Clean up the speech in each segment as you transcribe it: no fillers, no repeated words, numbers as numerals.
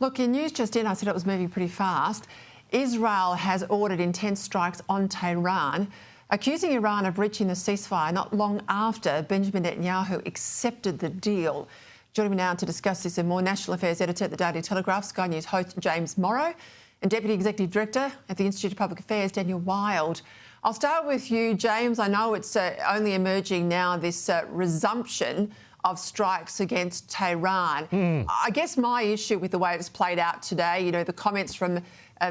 Look, in news just in, I said it was moving pretty fast. Israel has ordered intense strikes on Tehran, accusing Iran of breaching the ceasefire not long after Benjamin Netanyahu accepted the deal. Joining me now to discuss this and more, National Affairs Editor at the Daily Telegraph, Sky News host James Morrow, and Deputy Executive Director at the Institute of Public Affairs, Daniel Wild. I'll start with you, James. I know it's only emerging now, this resumption of strikes against Tehran. I guess my issue with the way it's played out today, you know, the comments from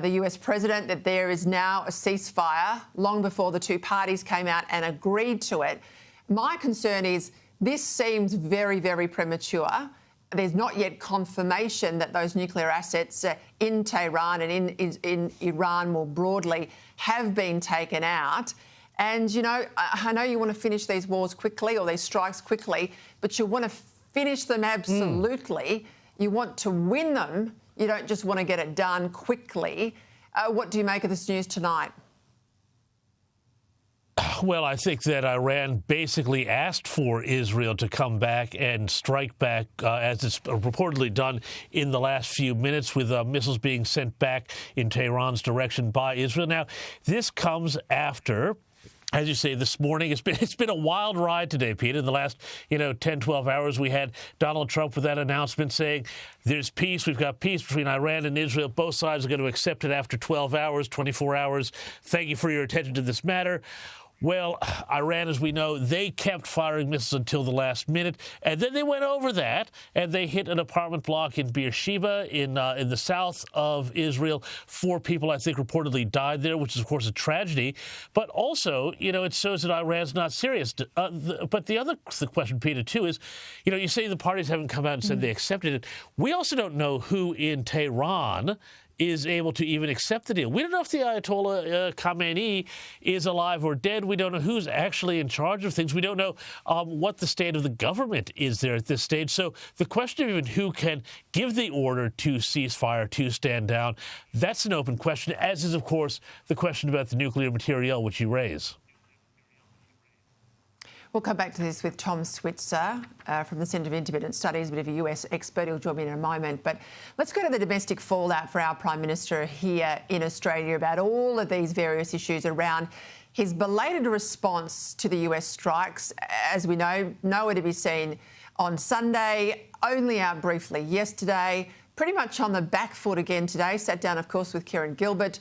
the US President that there is now a ceasefire long before the two parties came out and agreed to it. My concern is this seems very, very premature. There's not yet confirmation that those nuclear assets in Tehran and in Iran more broadly have been taken out. And, you know, I know you want to finish these wars quickly or these strikes quickly, but you want to finish them absolutely. You want to win them. You don't just want to get it done quickly. What do you make of this news tonight? Well, I think that Iran basically asked for Israel to come back and strike back, as it's reportedly done in the last few minutes, with missiles being sent back in Tehran's direction by Israel. Now, this comes after, as you say, this morning, it's been a wild ride today, Pete. In the last, 10, 12 hours, we had Donald Trump with that announcement saying there's peace. We've got peace between Iran and Israel. Both sides are going to accept it after 12 hours, 24 hours. Thank you for your attention to this matter. Well, Iran, as we know, they kept firing missiles until the last minute, and then they went over that, and they hit an apartment block in Beersheba in the south of Israel. 4 people, I think, reportedly died there, which is, of course, a tragedy. But also, it shows that Iran's not serious. But the question, Peter, too, is, you say the parties haven't come out and said they accepted it. We also don't know who in Tehran is able to even accept the deal. We don't know if the Ayatollah Khamenei is alive or dead. We don't know who's actually in charge of things. We don't know what the state of the government is there at this stage. So the question of even who can give the order to ceasefire, to stand down, that's an open question, as is, of course, the question about the nuclear material which you raise. We'll come back to this with Tom Switzer from the Centre of Independent Studies, a bit of a US expert. He'll join me in a moment. But let's go to the domestic fallout for our Prime Minister here in Australia about all of these various issues around his belated response to the US strikes. As we know, nowhere to be seen on Sunday, only out briefly yesterday, pretty much on the back foot again today. Sat down, of course, with Kieran Gilbert,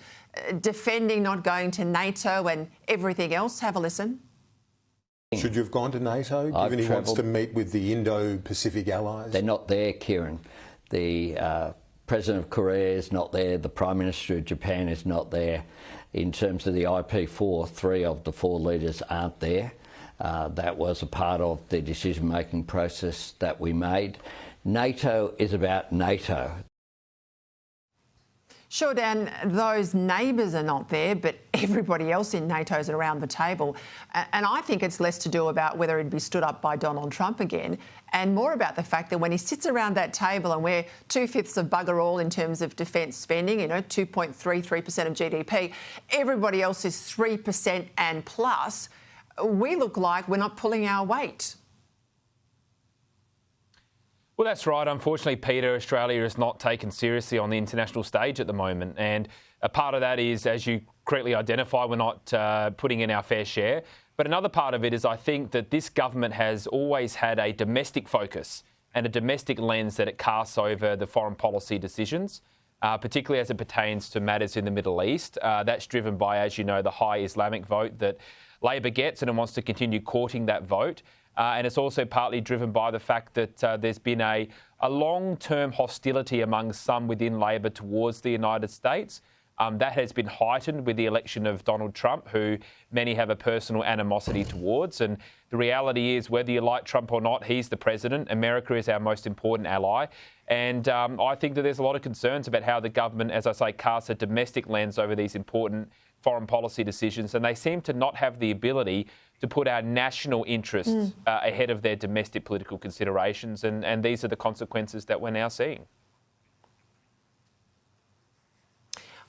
defending not going to NATO and everything else. Have a listen. Should you have gone to NATO, given he wants to meet with the Indo-Pacific allies? They're not there, Kieran. The President of Korea is not there. The Prime Minister of Japan is not there. In terms of the IP4, 3 of the 4 leaders aren't there. That was a part of the decision-making process that we made. NATO is about NATO. Sure, Dan, those neighbours are not there, but everybody else in NATO's around the table. And I think it's less to do about whether he'd be stood up by Donald Trump again, and more about the fact that when he sits around that table and we're 2/5 of bugger all in terms of defence spending, 2.33% of GDP, everybody else is 3% and plus, we look like we're not pulling our weight. Well, that's right. Unfortunately, Peter, Australia is not taken seriously on the international stage at the moment. And a part of that is, as you correctly identify, we're not putting in our fair share. But another part of it is I think that this government has always had a domestic focus and a domestic lens that it casts over the foreign policy decisions, particularly as it pertains to matters in the Middle East. That's driven by, as you know, the high Islamic vote that Labor gets, and it wants to continue courting that vote. And it's also partly driven by the fact that there's been a long-term hostility among some within Labor towards the United States. That has been heightened with the election of Donald Trump, who many have a personal animosity towards. And the reality is, whether you like Trump or not, he's the president. America is our most important ally. And I think that there's a lot of concerns about how the government, as I say, casts a domestic lens over these important foreign policy decisions. And they seem to not have the ability to put our national interests ahead of their domestic political considerations. And these are the consequences that we're now seeing.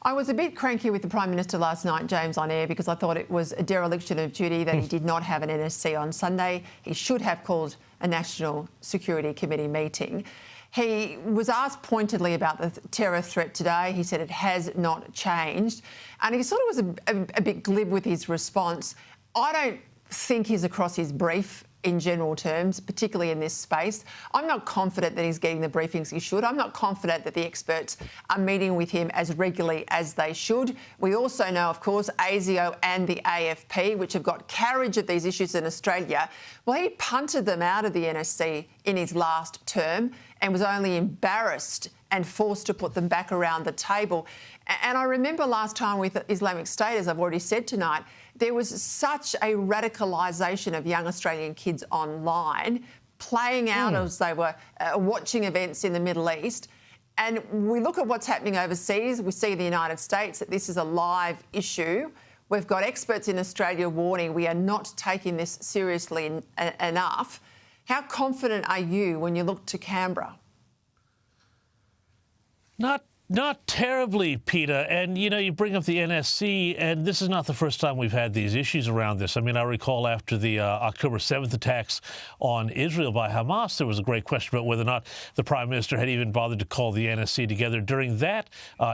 I was a bit cranky with the Prime Minister last night, James, on air, because I thought it was a dereliction of duty that he did not have an NSC on Sunday. He should have called a National Security Committee meeting. He was asked pointedly about the terror threat today. He said it has not changed. And he sort of was a bit glib with his response. I don't think he's across his brief in general terms, particularly in this space. I'm not confident that he's getting the briefings he should. I'm not confident that the experts are meeting with him as regularly as they should. We also know, of course, ASIO and the AFP, which have got carriage of these issues in Australia, well, he punted them out of the NSC in his last term and was only embarrassed and forced to put them back around the table. And I remember last time with Islamic State, as I've already said tonight, there was such a radicalisation of young Australian kids online, playing out as they were watching events in the Middle East. And we look at what's happening overseas. We see in the United States that this is a live issue. We've got experts in Australia warning we are not taking this seriously enough. How confident are you when you look to Canberra? Not terribly, Peter. And, you know, you bring up the NSC, and this is not the first time we've had these issues around this. I mean, I recall after the October 7th attacks on Israel by Hamas, there was a great question about whether or not the Prime Minister had even bothered to call the NSC together during that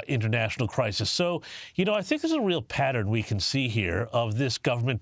international crisis. So, you know, I think there's a real pattern we can see here of this government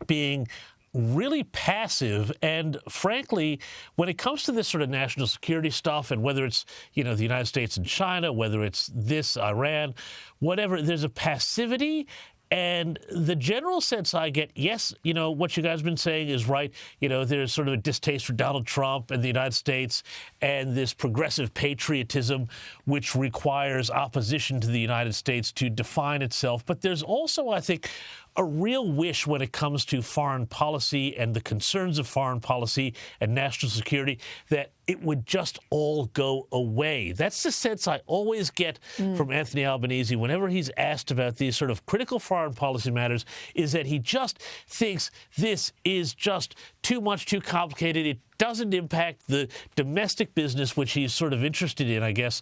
being really passive. And frankly, when it comes to this sort of national security stuff, and whether it's, you know, the United States and China, whether it's this, Iran, whatever, there's a passivity. And the general sense I get, yes, you know, what you guys have been saying is right. You know, there's sort of a distaste for Donald Trump and the United States and this progressive patriotism, which requires opposition to the United States to define itself. But there's also, I think, a real wish when it comes to foreign policy and the concerns of foreign policy and national security that it would just all go away. That's the sense I always get from Anthony Albanese whenever he's asked about these sort of critical foreign policy matters, is that he just thinks this is just too much, too complicated. It doesn't impact the domestic business, which he's sort of interested in, I guess,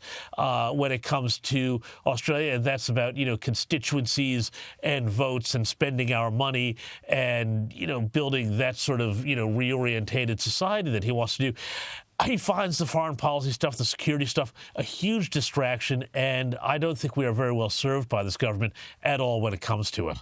when it comes to Australia. And that's about, you know, constituencies and votes and spending our money and, you know, building that sort of, you know, reorientated society that he wants to do. He finds the foreign policy stuff, the security stuff, a huge distraction, and I don't think we are very well served by this government at all when it comes to it.